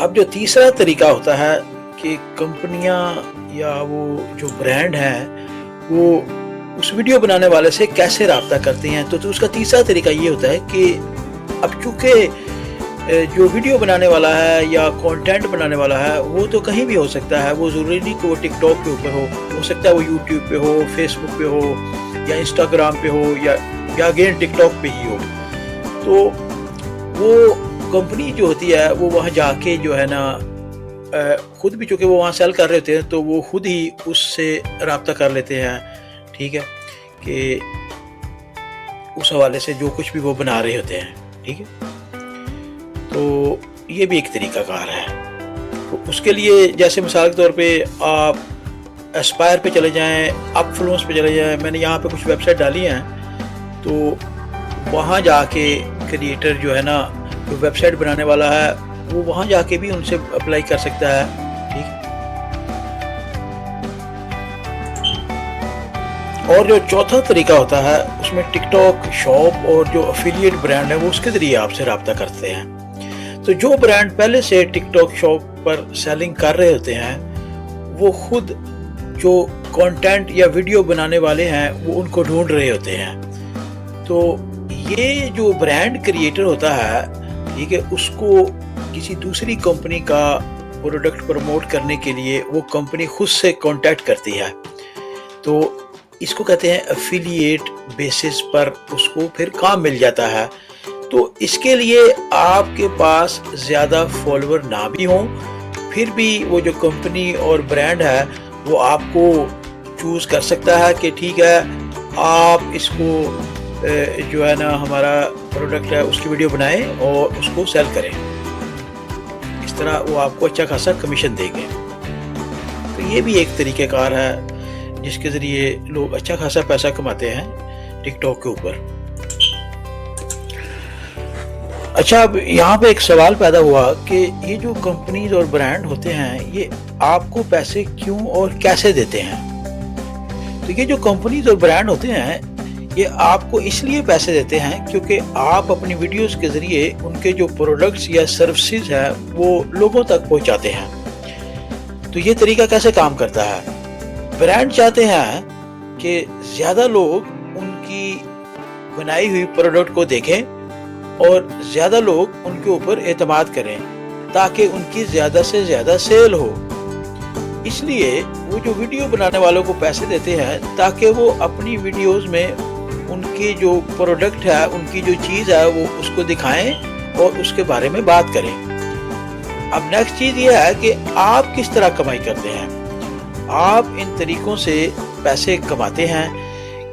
अब जो तीसरा तरीका होता है कि कंपनियां या वो जो ब्रांड हैं वो उस वीडियो बनाने वाले से कैसे राब्ता करते हैं, तो उसका तीसरा तरीका ये होता है कि अब चूंकि जो वीडियो बनाने वाला है या कंटेंट बनाने वाला है वो तो कहीं भी हो सकता है, वो ज़रूरी नहीं कि वो टिकटॉक के ऊपर हो सकता है वो यूट्यूब पे हो, फेसबुक पे हो या इंस्टाग्राम पे हो या अगेन टिकटॉक पे ही हो। तो वो कंपनी जो होती है वो वहाँ जाके जो है ना खुद भी, चूँकि वो वहाँ सेल कर रहे होते हैं तो वो खुद ही उससे राब्ता कर लेते हैं, ठीक है, कि उस हवाले से जो कुछ भी वो बना रहे होते हैं, ठीक है। तो ये भी एक तरीक़ाकार है। तो उसके लिए जैसे मिसाल के तौर पे आप एस्पायर पे चले जाएं, अपफ्लुएंस पे चले जाएं, मैंने यहाँ पे कुछ वेबसाइट डाली हैं, तो वहाँ जाके क्रिएटर जो है ना, जो वेबसाइट बनाने वाला है वो वहाँ जाके भी उनसे अप्लाई कर सकता है, ठीक है। और जो चौथा तरीका होता है उसमें टिकटॉक शॉप और जो एफिलिएट ब्रांड है वो उसके ज़रिए आपसे रब्ता करते हैं। तो जो ब्रांड पहले से टिकटॉक शॉप पर सेलिंग कर रहे होते हैं वो खुद जो कंटेंट या वीडियो बनाने वाले हैं वो उनको ढूंढ रहे होते हैं। तो ये जो ब्रांड क्रिएटर होता है, ठीक है, उसको किसी दूसरी कंपनी का प्रोडक्ट प्रमोट करने के लिए वो कंपनी खुद से कांटेक्ट करती है। तो इसको कहते हैं एफिलिएट बेसिस पर उसको फिर काम मिल जाता है। तो इसके लिए आपके पास ज़्यादा फॉलोअर ना भी हों, फिर भी वो जो कंपनी और ब्रांड है वो आपको चूज़ कर सकता है कि ठीक है आप इसको जो है ना हमारा प्रोडक्ट है उसकी वीडियो बनाएं और उसको सेल करें। इस तरह वो आपको अच्छा खासा कमीशन देंगे। तो ये भी एक तरीक़ेकार है जिसके ज़रिए लोग अच्छा खासा पैसा कमाते हैं टिकटॉक के ऊपर। अच्छा, अब यहाँ पे एक सवाल पैदा हुआ कि ये जो कंपनीज और ब्रांड होते हैं ये आपको पैसे क्यों और कैसे देते हैं। तो ये जो कंपनीज और ब्रांड होते हैं ये आपको इसलिए पैसे देते हैं क्योंकि आप अपनी वीडियोस के ज़रिए उनके जो प्रोडक्ट्स या सर्विसेज हैं वो लोगों तक पहुँचाते हैं। तो ये तरीका कैसे काम करता है, ब्रांड चाहते हैं कि ज़्यादा लोग उनकी बनाई हुई प्रोडक्ट को देखें और ज़्यादा लोग उनके ऊपर एतमाद करें ताकि उनकी ज़्यादा से ज़्यादा सेल हो। इसलिए वो जो वीडियो बनाने वालों को पैसे देते हैं ताकि वो अपनी वीडियोस में उनकी जो प्रोडक्ट है, उनकी जो चीज़ है वो उसको दिखाएं और उसके बारे में बात करें। अब नेक्स्ट चीज़ ये है कि आप किस तरह कमाई करते हैं। आप इन तरीक़ों से पैसे कमाते हैं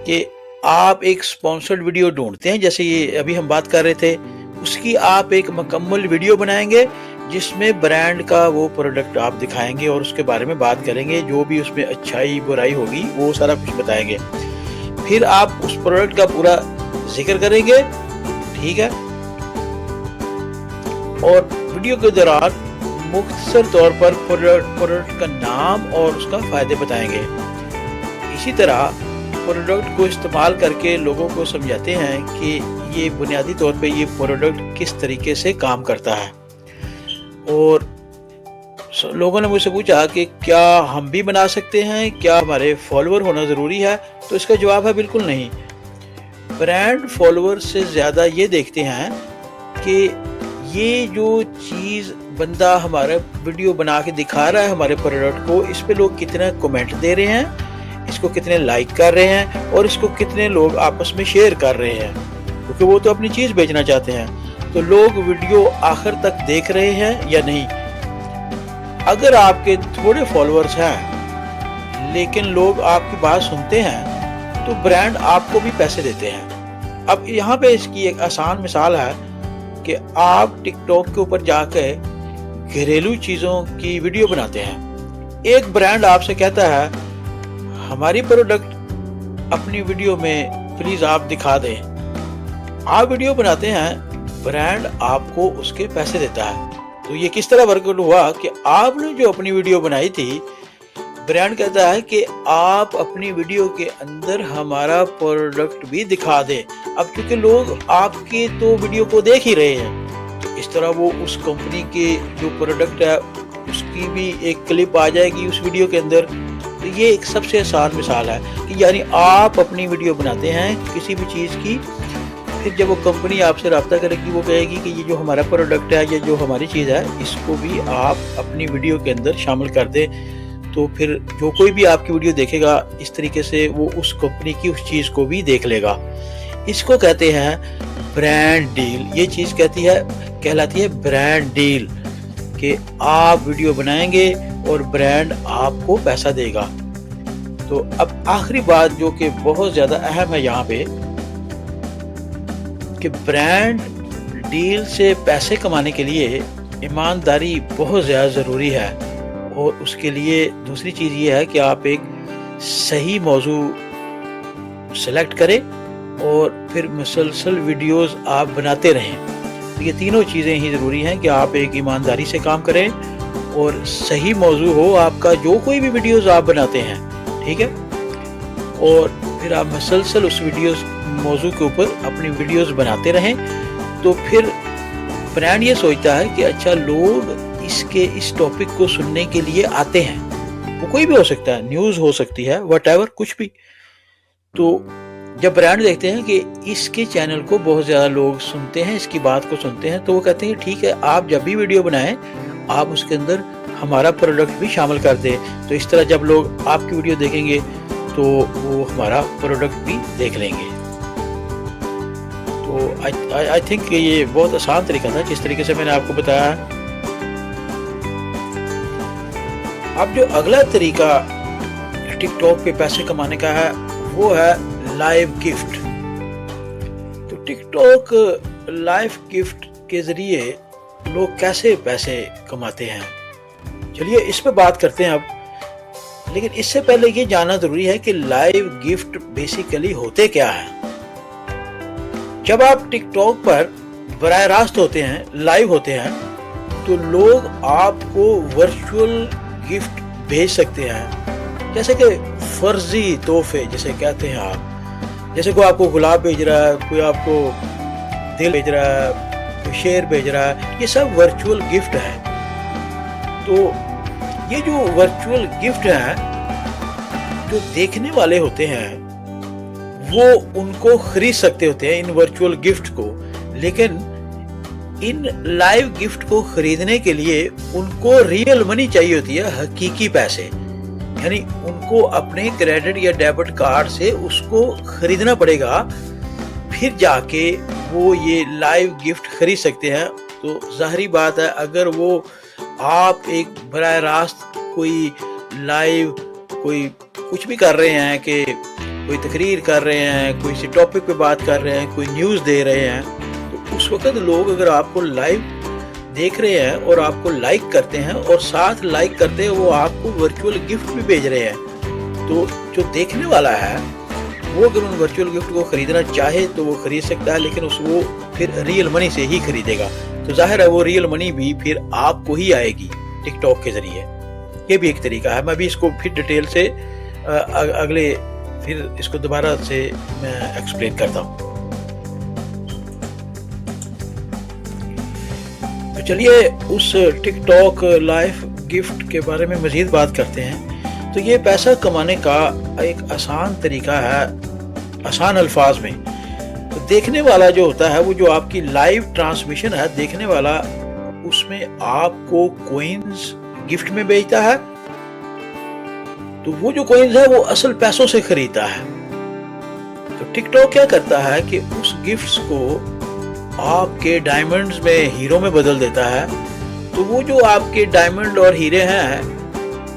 कि आप एक स्पॉन्सर्ड वीडियो ढूंढते हैं, जैसे ये अभी हम बात कर रहे थे, उसकी आप एक मुकम्मल वीडियो बनाएंगे जिसमें ब्रांड का वो प्रोडक्ट आप दिखाएंगे और उसके बारे में बात करेंगे, जो भी उसमें अच्छाई बुराई होगी वो सारा कुछ बताएंगे। फिर आप उस प्रोडक्ट का पूरा जिक्र करेंगे, ठीक है, और वीडियो के दौरान मुख्तसर तौर पर प्रोडक्ट का नाम और उसका फ़ायदे बताएंगे। इसी तरह प्रोडक्ट को इस्तेमाल करके लोगों को समझाते हैं कि ये बुनियादी तौर पे ये प्रोडक्ट किस तरीके से काम करता है। और लोगों ने मुझसे पूछा कि क्या हम भी बना सकते हैं, क्या हमारे फॉलोअर होना ज़रूरी है। तो इसका जवाब है बिल्कुल नहीं। ब्रांड फॉलोअर से ज़्यादा ये देखते हैं कि ये जो चीज़ बंदा हमारा वीडियो बना के दिखा रहा है हमारे प्रोडक्ट को, इस पे लोग कितना कमेंट दे रहे हैं, इसको कितने लाइक कर रहे हैं और इसको कितने लोग आपस में शेयर कर रहे हैं, क्योंकि वो तो अपनी चीज़ बेचना चाहते हैं। तो लोग वीडियो आखिर तक देख रहे हैं या नहीं। अगर आपके थोड़े फॉलोअर्स हैं लेकिन लोग आपकी बात सुनते हैं तो ब्रांड आपको भी पैसे देते हैं। अब यहाँ पे इसकी एक आसान मिसाल है कि आप टिकटॉक के ऊपर जाकर घरेलू चीज़ों की वीडियो बनाते हैं। एक ब्रांड आपसे कहता है हमारी प्रोडक्ट अपनी वीडियो में प्लीज़ आप दिखा दें। आप वीडियो बनाते हैं, ब्रांड आपको उसके पैसे देता है। तो ये किस तरह वर्कआउट हुआ कि आपने जो अपनी वीडियो बनाई थी, ब्रांड कहता है कि आप अपनी वीडियो के अंदर हमारा प्रोडक्ट भी दिखा दें। अब क्योंकि लोग आपके तो वीडियो को देख ही रहे हैं, तो इस तरह वो उस कंपनी के जो प्रोडक्ट है उसकी भी एक क्लिप आ जाएगी उस वीडियो के अंदर। तो ये एक सबसे आसान मिसाल है कि यानी आप अपनी वीडियो बनाते हैं किसी भी चीज़ की, फिर जब वो कंपनी आपसे रब्ता करेगी वो कहेगी कि ये जो हमारा प्रोडक्ट है, ये जो हमारी चीज़ है, इसको भी आप अपनी वीडियो के अंदर शामिल कर दें। तो फिर जो कोई भी आपकी वीडियो देखेगा इस तरीके से वो उस कंपनी की उस चीज़ को भी देख लेगा। इसको कहते हैं ब्रांड डील। ये चीज़ कहलाती है ब्रांड डील, कि आप वीडियो बनाएंगे और ब्रांड आपको पैसा देगा। तो अब आखिरी बात जो कि बहुत ज़्यादा अहम है यहाँ पे, कि ब्रांड डील से पैसे कमाने के लिए ईमानदारी बहुत ज़्यादा ज़रूरी है। और उसके लिए दूसरी चीज़ ये है कि आप एक सही मौजू सेलेक्ट करें और फिर मुसलसल वीडियोस आप बनाते रहें। तो ये तीनों चीज़ें ही ज़रूरी हैं कि आप एक ईमानदारी से काम करें और सही मौजू हो आपका जो कोई भी वीडियोस आप बनाते हैं, ठीक है, और फिर आप मुसलसल उस मौजू के ऊपर अपनी वीडियोस बनाते रहें। तो फिर ब्रांड ये सोचता है कि अच्छा लोग इस टॉपिक को सुनने के लिए आते हैं। वो कोई भी हो सकता है, न्यूज़ हो सकती है, व्हाटएवर, कुछ भी। तो जब ब्रांड देखते हैं कि इसके चैनल को बहुत ज़्यादा लोग सुनते हैं, इसकी बात को सुनते हैं, तो वो कहते हैं ठीक है, आप जब भी वीडियो बनाएं आप उसके अंदर हमारा प्रोडक्ट भी शामिल कर दें। तो इस तरह जब लोग आपकी वीडियो देखेंगे तो वो हमारा प्रोडक्ट भी देख लेंगे। तो आई थिंक ये बहुत आसान तरीका था जिस तरीके से मैंने आपको बताया। अब जो अगला तरीका टिकटॉक पे पैसे कमाने का है वो है लाइव गिफ्ट। तो टिकटॉक लाइव गिफ्ट के जरिए लोग कैसे पैसे कमाते हैं, चलिए इस पे बात करते हैं अब। लेकिन इससे पहले ये जानना जरूरी है कि लाइव गिफ्ट बेसिकली होते क्या है। जब आप टिकटॉक पर बराह रास्त होते हैं, लाइव होते हैं, तो लोग आपको वर्चुअल गिफ्ट भेज सकते हैं, जैसे कि फर्जी तोहफे जिसे कहते हैं आप। जैसे कोई आपको गुलाब भेज रहा है, कोई आपको दिल भेज रहा है, कोई शेर भेज रहा है, ये सब वर्चुअल गिफ्ट है। तो ये जो वर्चुअल गिफ्ट है, जो देखने वाले होते हैं वो उनको खरीद सकते होते हैं इन वर्चुअल गिफ्ट को। लेकिन इन लाइव गिफ्ट को खरीदने के लिए उनको रियल मनी चाहिए होती है, हकीकी पैसे। यानी उनको अपने क्रेडिट या डेबिट कार्ड से उसको खरीदना पड़ेगा, फिर जाके वो ये लाइव गिफ्ट खरीद सकते हैं। तो जाहिर बात है, अगर वो आप एक बराह रास्त कोई लाइव कोई कुछ भी कर रहे हैं, कि कोई तकरीर कर रहे हैं, कोई सी टॉपिक पे बात कर रहे हैं, कोई न्यूज़ दे रहे हैं, तो उस वक्त लोग अगर आपको लाइव देख रहे हैं और आपको लाइक करते हैं और साथ लाइक करते हैं वो आपको वर्चुअल गिफ्ट भी भेज रहे हैं, तो जो देखने वाला है वो अगर उन वर्चुअल गिफ्ट को खरीदना चाहे तो वो खरीद सकता है, लेकिन वो फिर रियल मनी से ही खरीदेगा। तो जाहिर है वो रियल मनी भी फिर आपको ही आएगी टिकटॉक के जरिए। ये भी एक तरीका है। मैं भी इसको फिर डिटेल से अगले फिर इसको दोबारा से मैं एक्सप्लेन करता हूँ। तो चलिए उस टिकटॉक लाइव गिफ्ट के बारे में मज़ीद बात करते हैं। तो ये पैसा कमाने का एक आसान तरीका है, आसान अल्फाज में। तो देखने वाला जो होता है, वो जो आपकी लाइव ट्रांसमिशन है, देखने वाला उसमें आपको कॉइन्स गिफ्ट में बेचता है। तो वो जो कॉइन्स है वो असल पैसों से खरीदता है। तो टिकटॉक क्या करता है कि उस गिफ्ट्स को आपके डायमंड्स में, हीरो में बदल देता है। तो वो जो आपके डायमंड और हीरे हैं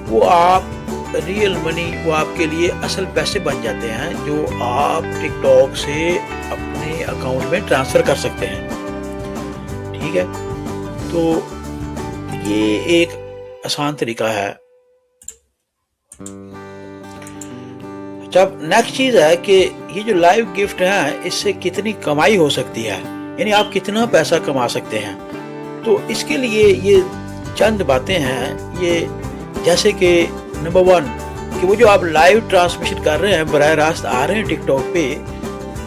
वो आप रियल मनी, वो आपके लिए असल पैसे बन जाते हैं, जो आप टिकटॉक से अपने अकाउंट में ट्रांसफर कर सकते हैं। ठीक है, तो ये एक आसान तरीका है। जब नेक्स्ट चीज है कि ये जो लाइव गिफ्ट है इससे कितनी कमाई हो सकती है, यानी आप कितना पैसा कमा सकते हैं। तो इसके लिए ये चंद बातें हैं। ये जैसे कि नंबर 1 कि वो जो आप लाइव ट्रांसमिशन कर रहे हैं, बराह रास्त आ रहे हैं टिकटॉक पे,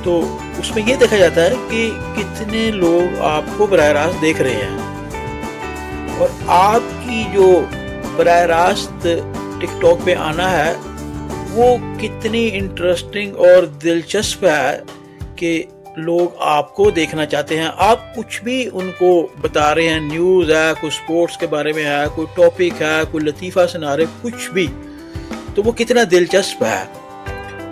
तो اس میں یہ دیکھا جاتا ہے کہ کتنے لوگ آپ کو براہ راست دیکھ رہے ہیں، اور آپ کی جو براہ راست ٹک ٹاک پہ آنا ہے وہ کتنی انٹرسٹنگ اور دلچسپ ہے کہ لوگ آپ کو دیکھنا چاہتے ہیں. آپ کچھ بھی ان کو بتا رہے ہیں، نیوز ہے، کوئی سپورٹس کے بارے میں ہے، کوئی ٹاپک ہے، کوئی لطیفہ سنا رہے، کچھ بھی، تو وہ کتنا دلچسپ ہے.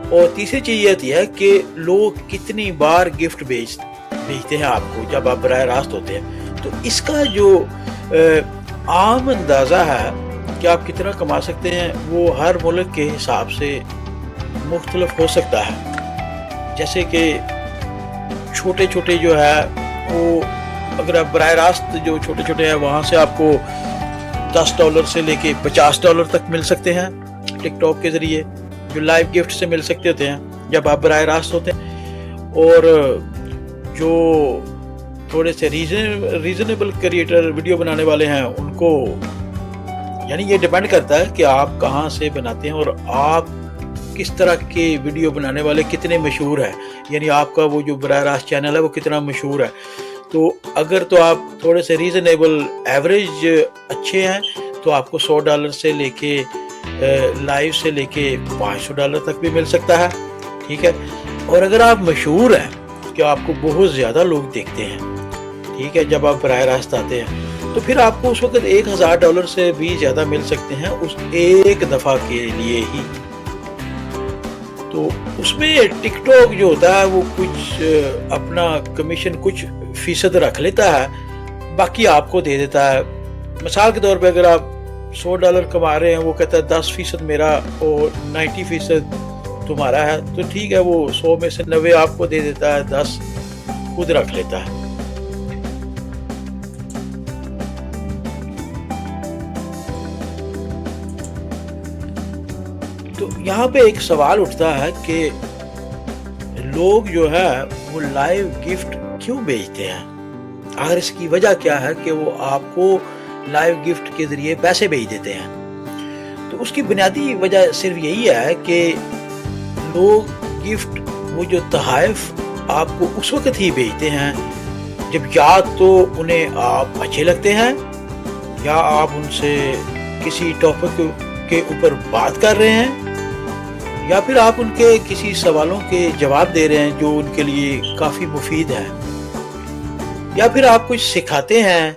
اور تیسری چیز یہ ہوتی ہے کہ لوگ کتنی بار گفٹ بھیجتے ہیں آپ کو جب آپ براہ راست ہوتے ہیں. تو اس کا جو عام اندازہ ہے کہ آپ کتنا کما سکتے ہیں وہ ہر ملک کے حساب سے مختلف ہو سکتا ہے. جیسے کہ چھوٹے چھوٹے جو ہے وہ اگر آپ براہ راست جو چھوٹے چھوٹے ہیں وہاں سے آپ کو $10 سے لے کے $50 تک مل سکتے ہیں ٹک ٹاک کے ذریعے، جو لائیو گفٹ سے مل سکتے ہوتے ہیں جب آپ براہ راست ہوتے ہیں. اور جو تھوڑے سے ریزنیبل کریٹر ویڈیو بنانے والے ہیں ان کو، یعنی یہ ڈیپینڈ کرتا ہے کہ آپ کہاں سے بناتے ہیں اور آپ کس طرح کے ویڈیو بنانے والے کتنے مشہور ہیں، یعنی آپ کا وہ جو براہ راست چینل ہے وہ کتنا مشہور ہے. تو اگر تو آپ تھوڑے سے ریزنیبل ایوریج اچھے ہیں تو آپ کو $100 سے لے کے لائیو سے لے کے $500 تک بھی مل سکتا ہے. ٹھیک ہے. اور اگر آپ مشہور ہیں کہ آپ کو بہت زیادہ لوگ دیکھتے ہیں، ٹھیک ہے، جب آپ براہ راست آتے ہیں تو پھر آپ کو اس وقت $1000 سے بھی زیادہ مل سکتے ہیں اس ایک دفعہ کے لیے ہی. تو اس میں ٹک ٹاک جو ہوتا ہے وہ کچھ اپنا کمیشن کچھ فیصد رکھ لیتا ہے، باقی آپ کو دے دیتا ہے. مثال کے طور پہ اگر آپ $100 کما رہے ہیں، وہ کہتا ہے 10% میرا اور 90% تمہارا ہے، تو ٹھیک ہے، وہ 100 میں سے 90 آپ کو دے دیتا ہے، 10 خود رکھ لیتا ہے. تو یہاں پہ ایک سوال اٹھتا ہے کہ لوگ جو ہے وہ لائیو گفٹ کیوں بھیجتے ہیں؟ اگر اس کی وجہ کیا ہے کہ وہ آپ کو لائیو گفٹ کے ذریعے پیسے بھیج دیتے ہیں؟ تو اس کی بنیادی وجہ صرف یہی ہے کہ لوگ گفٹ، وہ جو تحائف آپ کو اس وقت ہی بھیجتے ہیں جب یا تو انہیں آپ اچھے لگتے ہیں، یا آپ ان سے کسی ٹاپک کے اوپر بات کر رہے ہیں، یا پھر آپ ان کے کسی سوالوں کے جواب دے رہے ہیں جو ان کے لیے کافی مفید ہے، یا پھر آپ کچھ سکھاتے ہیں،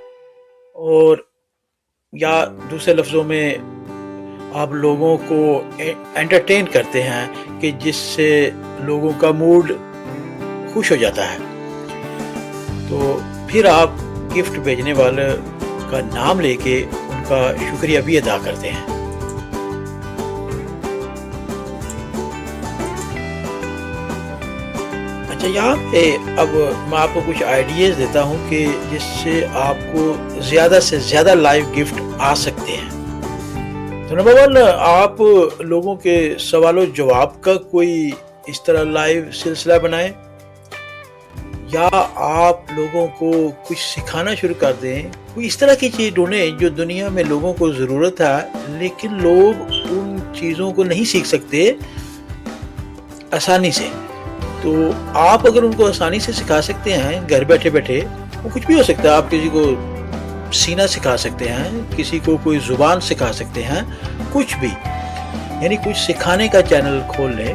اور یا دوسرے لفظوں میں آپ لوگوں کو انٹرٹین کرتے ہیں کہ جس سے لوگوں کا موڈ خوش ہو جاتا ہے. تو پھر آپ گفٹ بھیجنے والے کا نام لے کے ان کا شکریہ بھی ادا کرتے ہیں. اچھا، یہاں پہ اب میں آپ کو کچھ آئیڈیاز دیتا ہوں کہ جس سے آپ کو زیادہ سے زیادہ لائیو گفٹ آ سکتے ہیں. تو نمبر 1، آپ لوگوں کے سوال و جواب کا کوئی اس طرح لائیو سلسلہ بنائیں، یا آپ لوگوں کو کچھ سکھانا شروع کر دیں. کوئی اس طرح کی چیز ڈھونڈیں جو دنیا میں لوگوں کو ضرورت ہے لیکن لوگ ان چیزوں کو نہیں سیکھ سکتے آسانی سے. تو آپ اگر ان کو آسانی سے سکھا سکتے ہیں گھر بیٹھے بیٹھے، وہ کچھ بھی ہو سکتا ہے. آپ کسی کو سینا سکھا سکتے ہیں، کسی کو کوئی زبان سکھا سکتے ہیں، کچھ بھی، یعنی کچھ سکھانے کا چینل کھول لیں.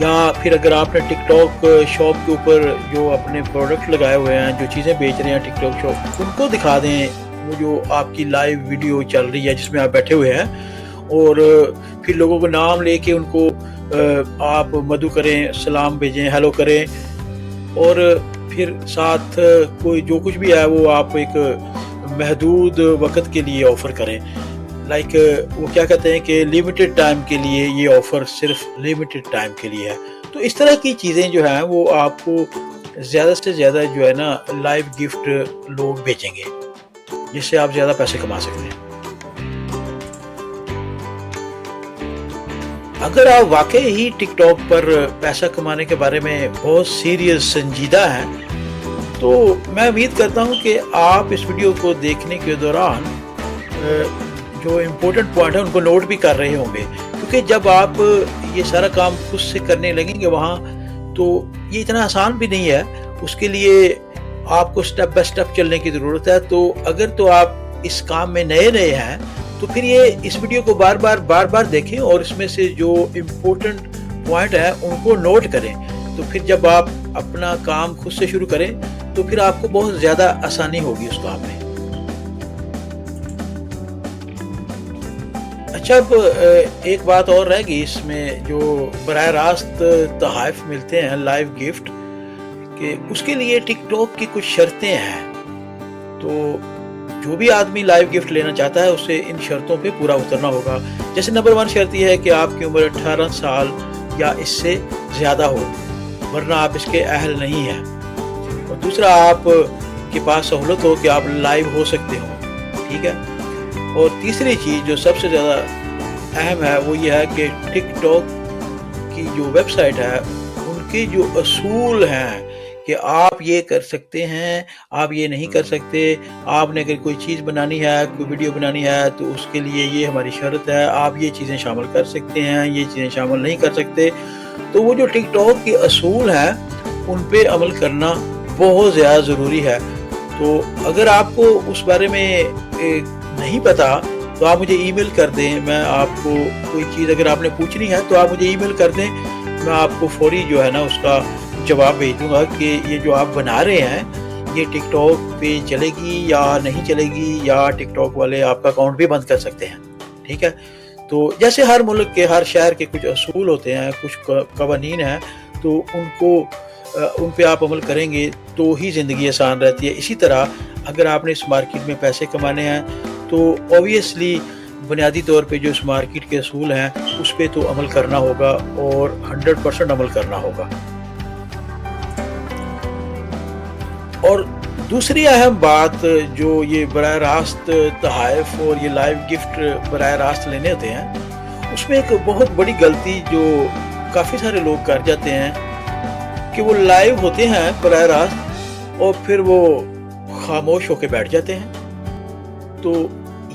یا پھر اگر آپ نے ٹک ٹاک شاپ کے اوپر جو اپنے پروڈکٹ لگائے ہوئے ہیں، جو چیزیں بیچ رہے ہیں ٹک ٹاک شاپ، ان کو دکھا دیں وہ جو آپ کی لائیو ویڈیو چل رہی ہے جس میں آپ بیٹھے ہوئے ہیں، اور پھر لوگوں کو نام لے کے ان کو آپ مدعو کریں، سلام بھیجیں، ہیلو کریں، اور پھر ساتھ کوئی جو کچھ بھی ہے وہ آپ ایک محدود وقت کے لیے آفر کریں. لائک وہ کیا کہتے ہیں کہ لیمیٹڈ ٹائم کے لیے یہ آفر صرف لیمیٹڈ ٹائم کے لیے ہے. تو اس طرح کی چیزیں جو ہیں وہ آپ کو زیادہ سے زیادہ جو ہے نا لائیو گفٹ لوگ بیچیں گے، جس سے آپ زیادہ پیسے کما سکتے ہیں. اگر آپ واقعی ہی ٹک ٹاک پر پیسہ کمانے کے بارے میں بہت سیریس سنجیدہ ہیں تو میں امید کرتا ہوں کہ آپ اس ویڈیو کو دیکھنے کے دوران جو امپورٹنٹ پوائنٹ ہے ان کو نوٹ بھی کر رہے ہوں گے، کیونکہ جب آپ یہ سارا کام خود سے کرنے لگیں گے وہاں تو یہ اتنا آسان بھی نہیں ہے، اس کے لیے آپ کو سٹیپ بائی سٹیپ چلنے کی ضرورت ہے۔ تو اگر تو آپ اس کام میں نئے ہیں تو پھر اس ویڈیو کو بار بار دیکھیں اور اس میں سے جو امپورٹنٹ پوائنٹ ہے ان کو نوٹ کریں۔ تو پھر جب آپ اپنا کام خود سے شروع کریں تو پھر آپ کو بہت زیادہ آسانی ہوگی اس کام میں۔ اچھا، اب ایک بات اور رہ گئی اس میں، جو براہ راست تحائف ملتے ہیں لائیو گفٹ، کہ اس کے لیے ٹک ٹاک کی کچھ شرطیں ہیں۔ تو جو بھی آدمی لائیو گفٹ لینا چاہتا ہے اسے ان شرطوں پہ پورا اترنا ہوگا۔ جیسے نمبر 1 شرط یہ ہے کہ آپ کی عمر 18 سال یا اس سے زیادہ ہو، ورنہ آپ اس کے اہل نہیں ہیں۔ اور دوسرا، آپ کے پاس سہولت ہو کہ آپ لائیو ہو سکتے ہوں، ٹھیک ہے۔ اور تیسری چیز جو سب سے زیادہ اہم ہے وہ یہ ہے کہ ٹک ٹاک کی جو ویب سائٹ ہے ان کے جو اصول ہیں کہ آپ یہ کر سکتے ہیں، آپ یہ نہیں کر سکتے، آپ نے اگر کوئی چیز بنانی ہے، کوئی ویڈیو بنانی ہے تو اس کے لیے یہ ہماری شرط ہے، آپ یہ چیزیں شامل کر سکتے ہیں، یہ چیزیں شامل نہیں کر سکتے۔ تو وہ جو ٹک ٹاک کے اصول ہیں ان پہ عمل کرنا بہت زیادہ ضروری ہے۔ تو اگر آپ کو اس بارے میں نہیں پتا تو آپ مجھے ای میل کر دیں، میں آپ کو کوئی چیز اگر آپ نے پوچھنی ہے تو آپ مجھے ای میل کر دیں، میں آپ کو فوری جو ہے نا اس کا جواب بھیج دوں گا کہ یہ جو آپ بنا رہے ہیں یہ ٹک ٹاک پہ چلے گی یا نہیں چلے گی، یا ٹک ٹاک والے آپ کا اکاؤنٹ بھی بند کر سکتے ہیں، ٹھیک ہے۔ تو جیسے ہر ملک کے، ہر شہر کے کچھ اصول ہوتے ہیں، کچھ قوانین ہیں، تو ان پہ آپ عمل کریں گے تو ہی زندگی آسان رہتی ہے۔ اسی طرح اگر آپ نے اس مارکیٹ میں پیسے کمانے ہیں تو اوبویسلی بنیادی طور پہ جو اس مارکیٹ کے اصول ہیں اس پہ تو عمل کرنا ہوگا اور 100% عمل کرنا ہوگا۔ اور دوسری اہم بات جو یہ براہ راست تحائف اور یہ لائیو گفٹ براہ راست لینے ہوتے ہیں، اس میں ایک بہت بڑی غلطی جو کافی سارے لوگ کر جاتے ہیں کہ وہ لائیو ہوتے ہیں براہ راست اور پھر وہ خاموش ہو کے بیٹھ جاتے ہیں۔ تو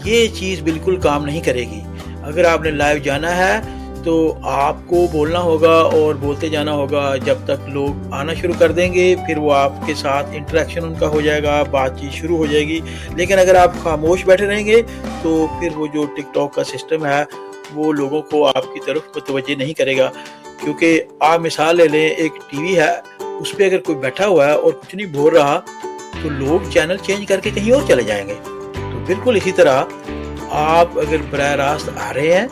یہ چیز بالکل کام نہیں کرے گی۔ اگر آپ نے لائیو جانا ہے تو آپ کو بولنا ہوگا اور بولتے جانا ہوگا جب تک لوگ آنا شروع کر دیں گے، پھر وہ آپ کے ساتھ انٹریکشن ان کا ہو جائے گا، بات چیت شروع ہو جائے گی۔ لیکن اگر آپ خاموش بیٹھے رہیں گے تو پھر وہ جو ٹک ٹاک کا سسٹم ہے وہ لوگوں کو آپ کی طرف متوجہ نہیں کرے گا۔ کیونکہ آپ مثال لے لیں، ایک ٹی وی ہے، اس پہ اگر کوئی بیٹھا ہوا ہے اور کچھ نہیں بول رہا تو لوگ چینل چینج کر کے کہیں اور چلے جائیں گے۔ تو بالکل اسی طرح آپ اگر براہ راست آ رہے ہیں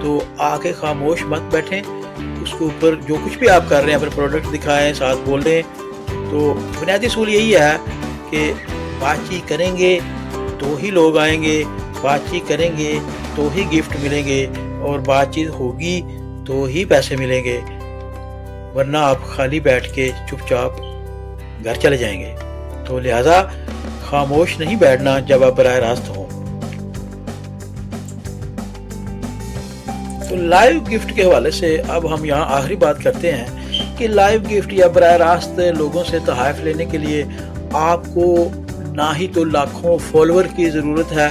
تو آ کے خاموش مت بیٹھیں، اس کے اوپر جو کچھ بھی آپ کر رہے ہیں اپنے پروڈکٹ دکھائیں، ساتھ بول دیں۔ تو بنیادی اصول یہی ہے کہ بات چیت کریں گے تو ہی لوگ آئیں گے، بات چیت کریں گے تو ہی گفٹ ملیں گے، اور بات چیت ہوگی تو ہی پیسے ملیں گے، ورنہ آپ خالی بیٹھ کے چپ چاپ گھر چلے جائیں گے۔ تو لہٰذا خاموش نہیں بیٹھنا جب آپ براہ راست ہوں۔ تو لائیو گفٹ کے حوالے سے اب ہم یہاں آخری بات کرتے ہیں کہ لائیو گفٹ یا براہ راست لوگوں سے تحائف لینے کے لیے آپ کو نہ ہی تو لاکھوں فالوور کی ضرورت ہے،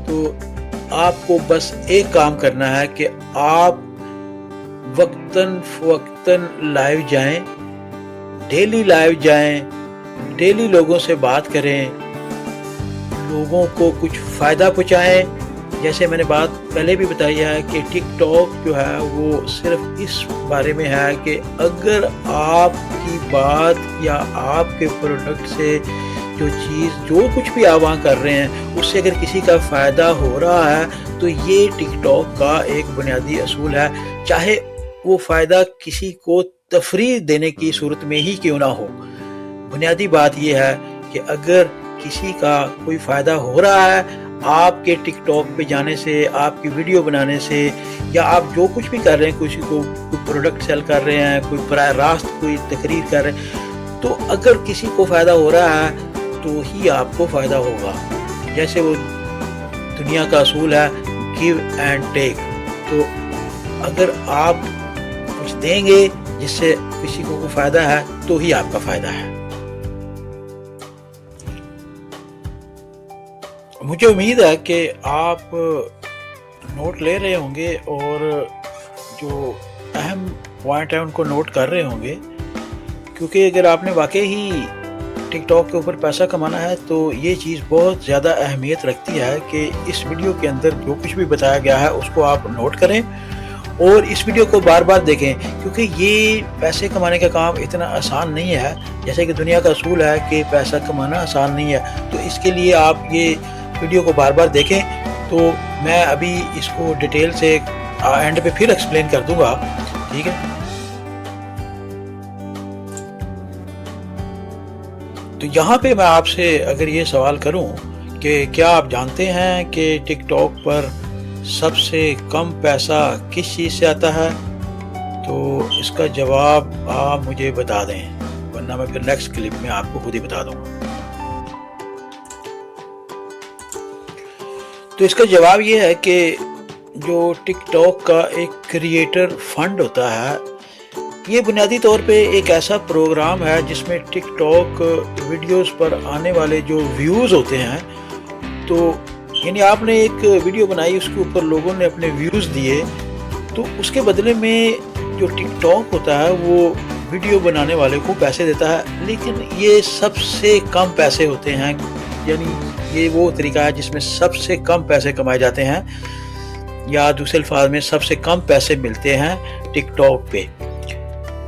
تو آپ کو بس ایک کام کرنا ہے کہ آپ وقتاً فوقتاً لائیو جائیں، ڈیلی لائیو جائیں، ڈیلی لوگوں سے بات کریں، لوگوں کو کچھ فائدہ پہنچائیں۔ جیسے میں نے بات پہلے بھی بتائی ہے کہ ٹک ٹاک جو ہے وہ صرف اس بارے میں ہے کہ اگر آپ کی بات یا آپ کے پروڈکٹ سے جو کچھ بھی آپ وہاں کر رہے ہیں اس سے اگر کسی کا فائدہ ہو رہا ہے تو یہ ٹک ٹاک کا ایک بنیادی اصول ہے، چاہے وہ فائدہ کسی کو تفریح دینے کی صورت میں ہی کیوں نہ ہو۔ بنیادی بات یہ ہے کہ اگر کسی کا کوئی فائدہ ہو رہا ہے آپ کے ٹک ٹاک پہ جانے سے، آپ کی ویڈیو بنانے سے، یا آپ جو کچھ بھی کر رہے ہیں، کسی کو کوئی پروڈکٹ سیل کر رہے ہیں، کوئی براہ راست کوئی تقریر کر رہے ہیں، تو اگر کسی کو فائدہ ہو رہا ہے تو ہی آپ کو فائدہ ہوگا۔ جیسے وہ دنیا کا اصول ہے گیو اینڈ ٹیک، تو اگر آپ کچھ دیں گے جس سے کسی کو کوئی فائدہ ہے تو ہی آپ کا فائدہ ہے۔ مجھے امید ہے کہ آپ نوٹ لے رہے ہوں گے اور جو اہم पॉइंट है उनको नोट कर रहे होंगे, क्योंकि अगर आपने वाकई ही टिकटॉक के ऊपर पैसा कमाना है तो ये चीज़ बहुत ज़्यादा अहमियत रखती है कि इस वीडियो के अंदर जो कुछ भी बताया गया है उसको आप नोट करें और इस वीडियो को बार बार देखें, क्योंकि ये पैसे कमाने का काम इतना आसान नहीं है। जैसे कि दुनिया का असूल है कि पैसा कमाना आसान नहीं है, तो इसके लिए आप ये वीडियो को बार बार देखें। तो मैं अभी इसको डिटेल से एंड पे फिर एक्सप्लेन कर दूंगा, ठीक है। तो यहाँ पे मैं आपसे अगर ये सवाल करूं कि क्या आप जानते हैं कि टिकटॉक पर सबसे कम पैसा किस चीज़ से आता है, तो इसका जवाब आप मुझे बता दें, वरना मैं फिर नेक्स्ट क्लिप में आपको खुद ही बता दूंगा। तो इसका जवाब ये है कि जो टिकटॉक का एक क्रिएटर फंड होता है, ये बुनियादी तौर पे एक ऐसा प्रोग्राम है जिसमें टिकटॉक वीडियोस पर आने वाले जो व्यूज़ होते हैं, तो यानी आपने एक वीडियो बनाई, उसके ऊपर लोगों ने अपने व्यूज़ दिए, तो उसके बदले में जो टिकटॉक होता है वो वीडियो बनाने वाले को पैसे देता है। लेकिन ये सबसे कम पैसे होते हैं, यानी ये वो तरीका है जिसमें सबसे कम पैसे कमाए जाते हैं, या दूसरे अल्फाज में सबसे कम पैसे मिलते हैं टिकटॉक पे।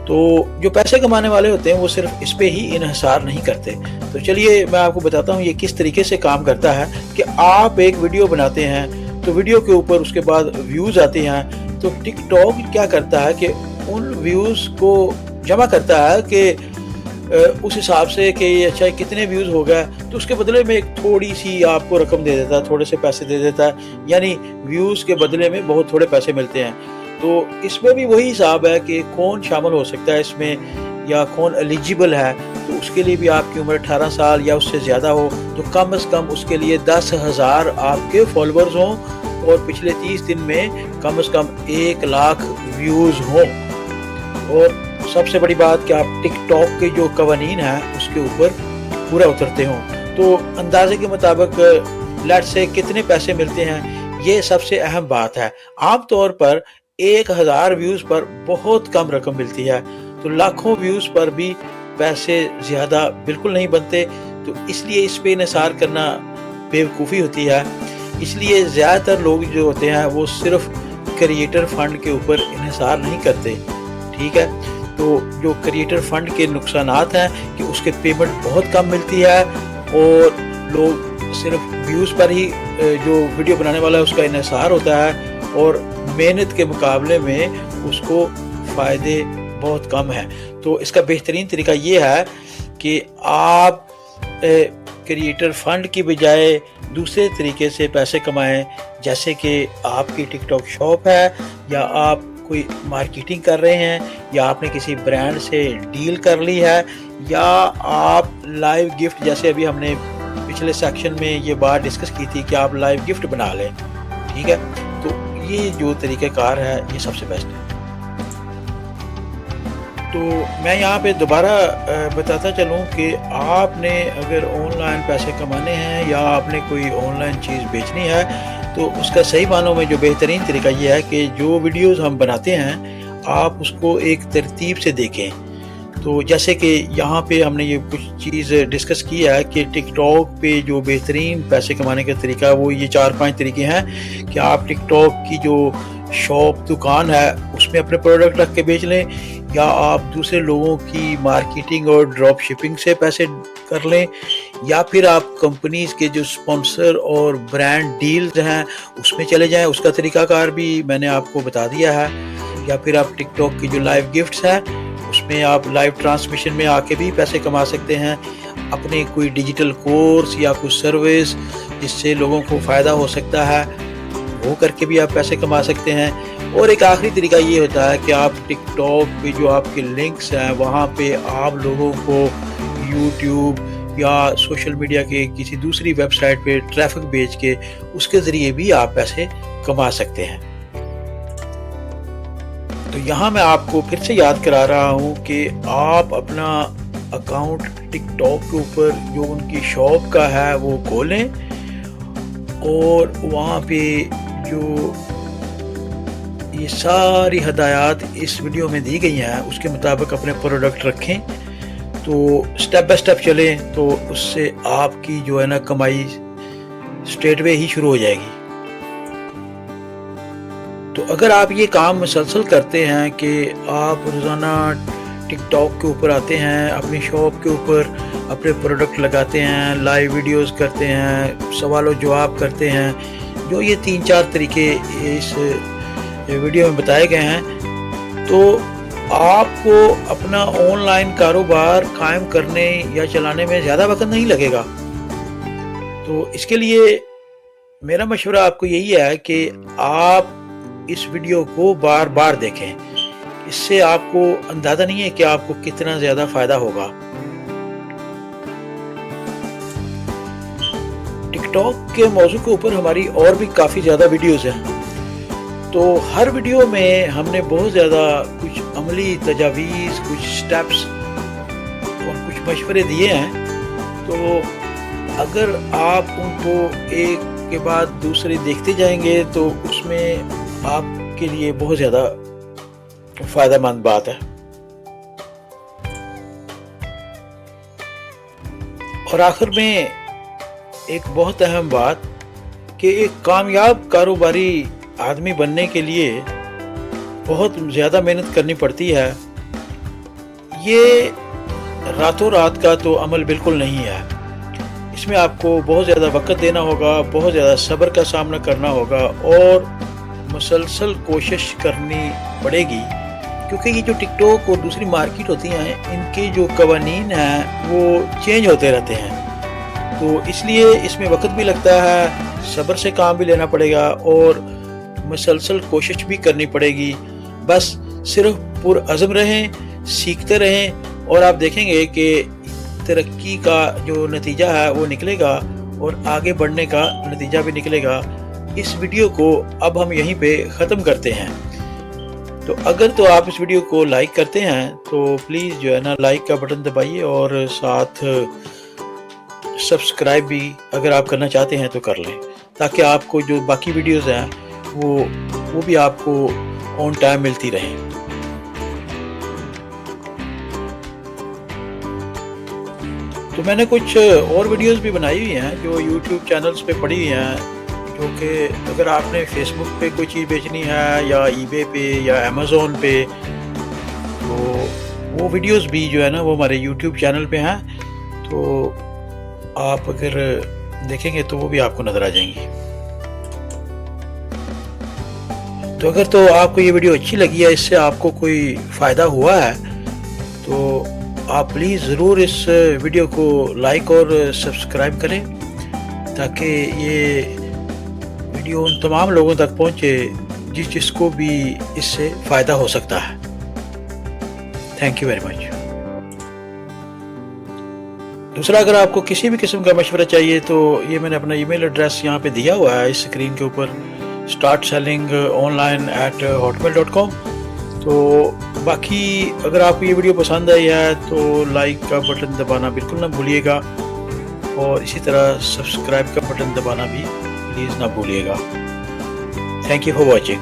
तो जो पैसे कमाने वाले होते हैं वो सिर्फ इस पे ही इन्हिसार नहीं करते। तो चलिए मैं आपको बताता हूँ ये किस तरीके से काम करता है कि आप एक वीडियो बनाते हैं, तो वीडियो के ऊपर उसके बाद व्यूज़ आते हैं, तो टिकटॉक क्या करता है कि उन व्यूज़ को जमा करता है कि उस हिसाब से कि अच्छा कितने व्यूज़ हो गए, तो उसके बदले में एक थोड़ी सी आपको रकम दे देता है, थोड़े से पैसे दे देता है, यानी व्यूज़ के बदले में बहुत थोड़े पैसे मिलते हैं। तो इसमें भी वही हिसाब है कि कौन शामिल हो सकता है इसमें या कौन एलिजिबल है। तो उसके लिए भी आपकी उम्र 18 साल या उससे ज़्यादा हो, तो कम से कम उसके लिए 10,000 आपके फॉलोअर्स हों और पिछले 30 दिन में कम से कम 1 लाख व्यूज़ हों। और सबसे बड़ी बात कि आप टिकटॉक के जो कवानीन हैं उसके ऊपर पूरा उतरते हों। तो अंदाजे के मुताबिक लेट से कितने पैसे मिलते हैं, ये सबसे अहम बात है। आमतौर पर 1000 व्यूज़ पर बहुत कम रकम मिलती है, तो लाखों व्यूज़ पर भी पैसे ज़्यादा बिल्कुल नहीं बनते। तो इसलिए इस पे इन्हिसार करना बेवकूफ़ी होती है। इसलिए ज़्यादातर लोग जो होते हैं वो सिर्फ क्रिएटर फंड के ऊपर इन्हिसार नहीं करते, ठीक है। तो जो क्रिएटर फंड के नुकसानात हैं कि उसके पेमेंट बहुत कम मिलती है और लोग सिर्फ व्यूज़ पर ही जो वीडियो बनाने वाला है उसका इन्हिसार होता है और मेहनत के मुकाबले में उसको फ़ायदे बहुत कम हैं। तो इसका बेहतरीन तरीका ये है कि आप क्रिएटर फंड की बजाय दूसरे तरीके से पैसे कमाएं, जैसे कि आपकी टिकटॉक शॉप है या आप कोई मार्केटिंग कर रहे हैं या आपने किसी ब्रांड से डील कर ली है या आप लाइव गिफ्ट, जैसे अभी हमने पिछले सेक्शन में ये बात डिस्कस की थी कि आप लाइव गिफ्ट बना लें, ठीक है। तो ये जो तरीक़ाकार है ये सबसे बेस्ट है। तो मैं यहाँ पे दोबारा बताता चलूँ कि आपने अगर ऑनलाइन पैसे कमाने हैं या आपने कोई ऑनलाइन चीज़ बेचनी है, तो उसका सही मानों में जो बेहतरीन तरीका ये है कि जो वीडियोस हम बनाते हैं आप उसको एक तरतीब से देखें। तो जैसे कि यहाँ पे हमने ये कुछ चीज़ डिस्कस किया है कि टिकटॉक पे जो बेहतरीन पैसे कमाने का तरीका है वो ये 4-5 तरीके हैं कि आप टिकटॉक की जो शॉप दुकान है उसमें अपने प्रोडक्ट रख के बेच लें, या आप दूसरे लोगों की मार्केटिंग और ड्रॉप शिपिंग से पैसे कर लें, या फिर आप कंपनीज के जो स्पॉन्सर और ब्रांड डील्स हैं उसमें चले जाएं, उसका तरीकाकार भी मैंने आपको बता दिया है। या फिर आप टिकटॉक की जो लाइव गिफ्ट्स हैं उसमें आप लाइव ट्रांसमिशन में आके भी पैसे कमा सकते हैं। अपने कोई डिजिटल कोर्स या कुछ सर्विस जिससे लोगों को फ़ायदा हो सकता है वो करके भी आप पैसे कमा सकते हैं। और एक आखिरी तरीका ये होता है कि आप टिकटॉक पे जो आपके लिंक्स हैं वहाँ पे आप लोगों को यूट्यूब या सोशल मीडिया के किसी दूसरी वेबसाइट पे ट्रैफिक भेज के उसके ज़रिए भी आप पैसे कमा सकते हैं। तो यहाँ मैं आपको फिर से याद करा रहा हूँ कि आप अपना अकाउंट टिकटॉक के ऊपर जो उनकी शॉप का है वो खोलें और वहाँ पे जो یہ ساری ہدایات اس ویڈیو میں دی گئی ہیں، اس کے مطابق اپنے پروڈکٹ رکھیں تو سٹیپ بائی سٹیپ چلیں تو اس سے آپ کی جو ہے نا کمائی اسٹریٹ وے ہی شروع ہو جائے گی۔ تو اگر آپ یہ کام مسلسل کرتے ہیں کہ آپ روزانہ ٹک ٹاک کے اوپر آتے ہیں، اپنی شاپ کے اوپر اپنے پروڈکٹ لگاتے ہیں، لائیو ویڈیوز کرتے ہیں، سوال و جواب کرتے ہیں، جو یہ 3-4 طریقے اس ویڈیو میں بتائے گئے ہیں، تو آپ کو اپنا آن لائن کاروبار قائم کرنے یا چلانے میں زیادہ وقت نہیں لگے گا۔ تو اس کے لیے میرا مشورہ آپ کو یہی ہے کہ آپ اس ویڈیو کو بار بار دیکھیں، اس سے آپ کو اندازہ نہیں ہے کہ آپ کو کتنا زیادہ فائدہ ہوگا۔ ٹک ٹاک کے موضوع کے اوپر ہماری اور بھی کافی زیادہ ویڈیوز ہیں، تو ہر ویڈیو میں ہم نے بہت زیادہ کچھ عملی تجاویز، کچھ سٹیپس اور کچھ مشورے دیے ہیں، تو اگر آپ ان کو ایک کے بعد دوسرے دیکھتے جائیں گے تو اس میں آپ کے لیے بہت زیادہ فائدہ مند بات ہے۔ اور آخر میں ایک بہت اہم بات کہ ایک کامیاب کاروباری آدمی بننے کے لیے بہت زیادہ محنت کرنی پڑتی ہے۔ یہ راتوں رات کا تو عمل بالکل نہیں ہے، اس میں آپ کو بہت زیادہ وقت دینا ہوگا، بہت زیادہ صبر کا سامنا کرنا ہوگا اور مسلسل کوشش کرنی پڑے گی، کیونکہ یہ جو ٹک ٹاک اور دوسری مارکیٹ ہوتی ہیں ان کے جو قوانین ہیں وہ چینج ہوتے رہتے ہیں، تو اس لیے اس میں وقت بھی لگتا ہے، صبر سے کام بھی لینا پڑے گا اور مسلسل کوشش بھی کرنی پڑے گی۔ بس صرف پرعزم رہیں، سیکھتے رہیں اور آپ دیکھیں گے کہ ترقی کا جو نتیجہ ہے وہ نکلے گا اور آگے بڑھنے کا نتیجہ بھی نکلے گا۔ اس ویڈیو کو اب ہم یہیں پہ ختم کرتے ہیں، تو اگر تو آپ اس ویڈیو کو لائک کرتے ہیں تو پلیز جو ہے نا لائک کا بٹن دبائیے اور ساتھ سبسکرائب بھی اگر آپ کرنا چاہتے ہیں تو کر لیں، تاکہ آپ کو جو باقی ویڈیوز ہیں وہ بھی آپ کو آن ٹائم ملتی رہیں۔ تو میں نے کچھ اور ویڈیوز بھی بنائی ہوئی ہیں جو یوٹیوب چینلز پہ پڑی ہوئی ہیں، جو کہ اگر آپ نے فیس بک پہ کوئی چیز بیچنی ہے یا ای بے پہ یا امیزون پہ، تو وہ ویڈیوز بھی جو ہے نا وہ ہمارے یوٹیوب چینل پہ ہیں، تو آپ اگر دیکھیں گے تو وہ بھی آپ کو نظر آ جائیں گی۔ تو اگر تو آپ کو یہ ویڈیو اچھی لگی ہے، اس سے آپ کو کوئی فائدہ ہوا ہے، تو آپ پلیز ضرور اس ویڈیو کو لائک اور سبسکرائب کریں، تاکہ یہ ویڈیو ان تمام لوگوں تک پہنچے جس کو بھی اس سے فائدہ ہو سکتا ہے۔ Thank you very much. دوسرا، اگر آپ کو کسی بھی قسم کا مشورہ چاہیے تو یہ میں نے اپنا ای میل ایڈریس یہاں پہ دیا ہوا ہے اس اسکرین کے اوپر، startsellingonline@hotmail.com۔ تو باقی اگر آپ کو یہ ویڈیو پسند آئی ہے تو لائک کا بٹن دبانا بالکل نہ بھولیے گا، اور اسی طرح سبسکرائب کا بٹن دبانا بھی پلیز نہ بھولیے گا۔ Thank you for watching.